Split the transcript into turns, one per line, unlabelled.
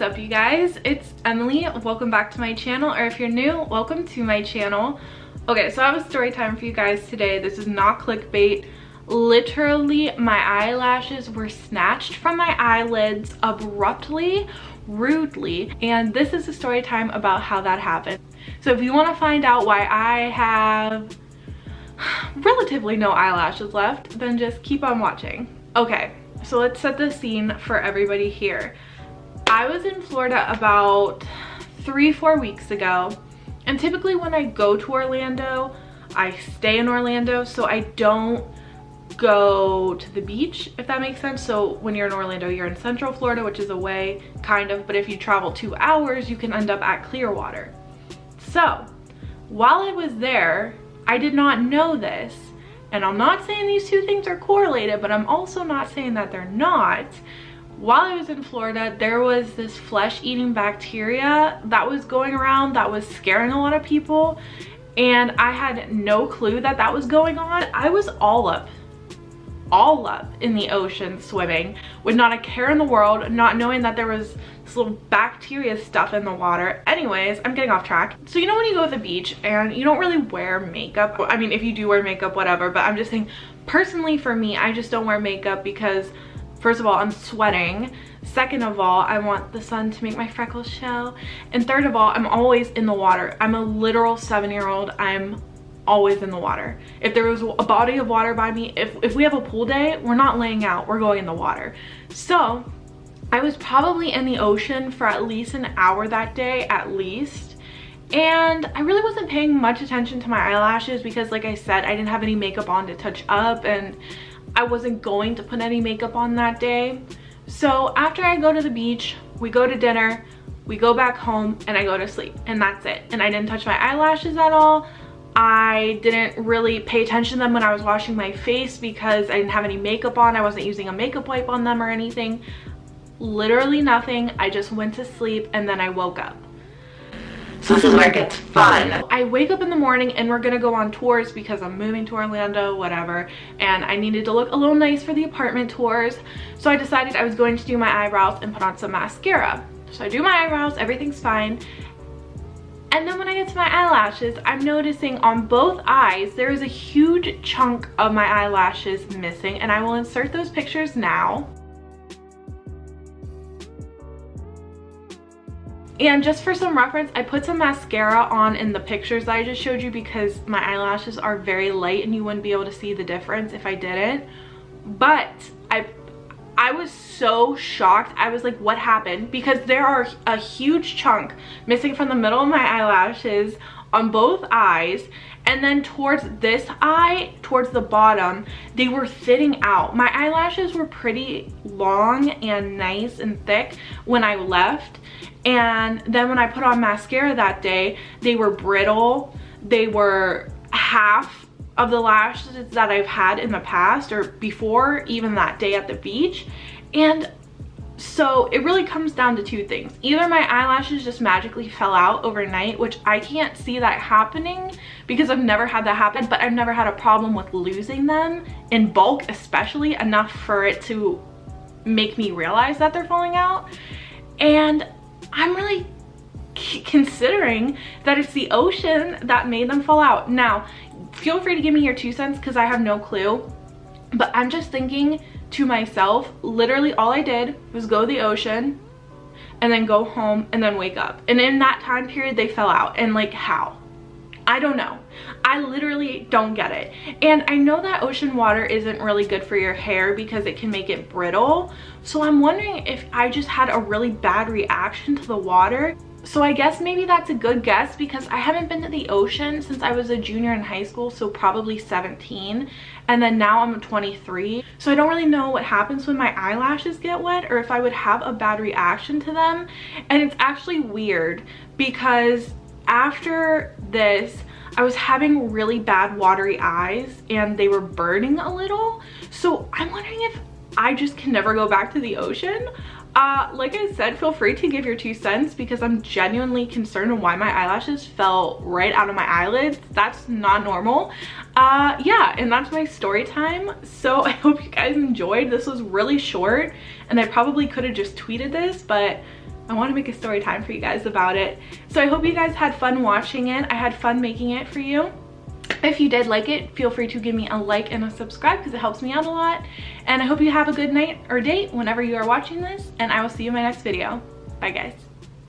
up, you guys? It's Emily. Welcome back to my channel, or if you're new, welcome to my channel. Okay, so I have a story time for you guys today. This is not clickbait. Literally, my eyelashes were snatched from my eyelids abruptly, rudely, and this is a story time about how that happened. So if you want to find out why I have relatively no eyelashes left, then just keep on watching. Okay, so let's set the scene for everybody here. I was in Florida about 3-4 weeks ago, and typically when I go to Orlando, I stay in Orlando, so I don't go to the beach, if that makes sense. So when you're in Orlando, you're in Central Florida, which is away, kind of, but if you travel 2 hours, you can end up at Clearwater. So while I was there, I did not know this, and I'm not saying these two things are correlated, but I'm also not saying that they're not. While I was in Florida, there was this flesh-eating bacteria that was going around that was scaring a lot of people, and I had no clue that that was going on. I was all up in the ocean swimming with not a care in the world, not knowing that there was this little bacteria stuff in the water. Anyways, I'm getting off track. So you know when you go to the beach and you don't really wear makeup, I mean, if you do wear makeup, whatever, but I'm just saying, personally for me, I just don't wear makeup because first of all, I'm sweating. Second of all, I want the sun to make my freckles show. And third of all, I'm always in the water. I'm a literal 7-year-old. I'm always in the water. If there was a body of water by me, if we have a pool day, we're not laying out, we're going in the water. So I was probably in the ocean for at least an hour that day, at least. And I really wasn't paying much attention to my eyelashes because, like I said, I didn't have any makeup on to touch up, and I wasn't going to put any makeup on that day. So after I go to the beach, we go to dinner, we go back home, and I go to sleep, and that's it. And I didn't touch my eyelashes at all. I didn't really pay attention to them when I was washing my face because I didn't have any makeup on. I wasn't using a makeup wipe on them or anything. Literally nothing. I just went to sleep and then I woke up. So this is where it gets fun. I wake up in the morning and we're gonna go on tours because I'm moving to Orlando, whatever, and I needed to look a little nice for the apartment tours. So I decided I was going to do my eyebrows and put on some mascara. So I do my eyebrows, everything's fine. And then when I get to my eyelashes, I'm noticing on both eyes, there is a huge chunk of my eyelashes missing, and I will insert those pictures now. And just for some reference, I put some mascara on in the pictures that I just showed you because my eyelashes are very light and you wouldn't be able to see the difference if I didn't. But I was so shocked. I was like, what happened? Because there are a huge chunk missing from the middle of my eyelashes on both eyes. And then towards this eye, towards the bottom, they were thinning out. My eyelashes were pretty long and nice and thick when I left. And then when I put on mascara that day, they were brittle. They were half of the lashes that I've had in the past or before, even that day at the beach. And so it really comes down to two things. Either my eyelashes just magically fell out overnight, which I can't see that happening because I've never had that happen, but I've never had a problem with losing them in bulk, especially enough for it to make me realize that they're falling out. And I'm really considering that it's the ocean that made them fall out. Now, feel free to give me your 2 cents because I have no clue, but I'm just thinking to myself, literally all I did was go to the ocean and then go home and then wake up, and in that time period they fell out. And like, how? I don't know. I literally don't get it. And I know that ocean water isn't really good for your hair because it can make it brittle, so I'm wondering if I just had a really bad reaction to the water. So I guess maybe that's a good guess because I haven't been to the ocean since I was a junior in high school, so probably 17, and then now I'm 23. So I don't really know what happens when my eyelashes get wet or if I would have a bad reaction to them. And it's actually weird because after this, I was having really bad watery eyes and they were burning a little. So I'm wondering if I just can never go back to the ocean. Like I said, feel free to give your 2 cents because I'm genuinely concerned on why my eyelashes fell right out of my eyelids. That's not normal. Yeah, and that's my story time. So I hope you guys enjoyed. This was really short and I probably could have just tweeted this, but I want to make a story time for you guys about it. So I hope you guys had fun watching it. I had fun making it for you. If you did like it, feel free to give me a like and a subscribe because it helps me out a lot. And I hope you have a good night or day whenever you are watching this, and I will see you in my next video. Bye guys.